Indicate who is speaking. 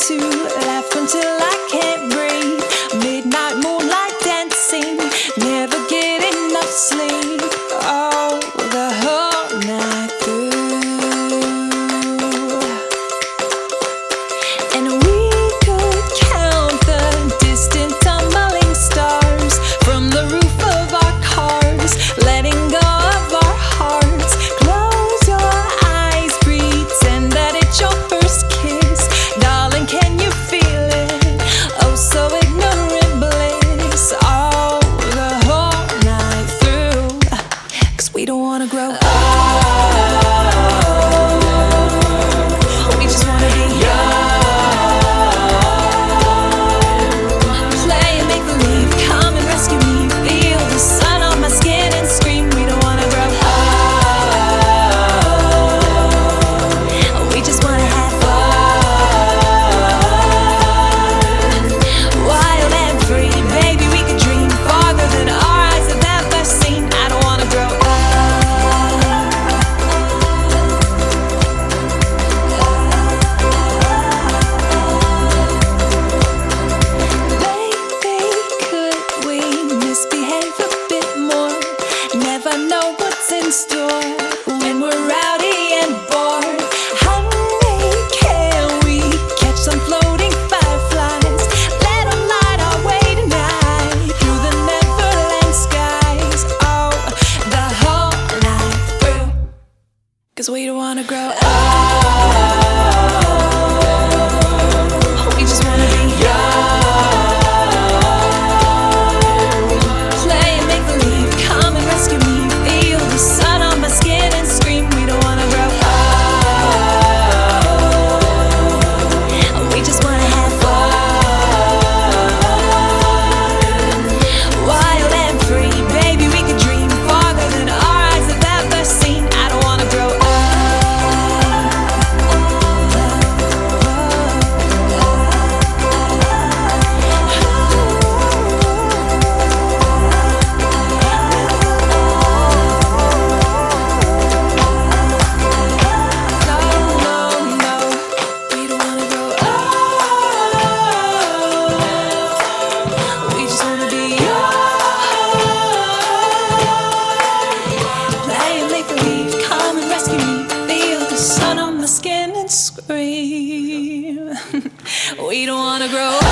Speaker 1: to laugh until I can't breathe. Midnight moonlight dancing, never get enough sleep. Oh, the whole night through. And we could count the distant tumbling stars from the roof of our cars, letting go of our hearts. Close your eyes, pretend that it's your first kiss. Darling, can you feel it? Oh, so ignorant bliss. Oh, the whole night through. 'Cause we don't wanna grow up. We just wanna be young. Play and make believe, come and rescue me. Feel the sun on my skin and scream. We don't wanna grow up. We just wanna have fun. Wild and free, baby, we could dream farther than our eyes have ever seen. I don't wanna grow up. Baby, could we misbehave a bit more? Never know what's in store when we're rowdy and bored. Honey, can we catch some floating fireflies? Let 'em light our way tonight through the neverland skies. Oh, the whole night through. 'Cause we don't wanna grow up. We just wanna be young. Play and make believe, come and rescue me. Feel the sun on my skin and scream. We don't wanna grow up. We just wanna have fun. Wild and free, baby, we could dream farther than our eyes have ever seen. I don't wanna grow up. No, no, no, we don't wanna grow up. We just wanna be young. Play and make believe, come and rescue me. Feel the sun on my skin and scream. We don't wanna grow up.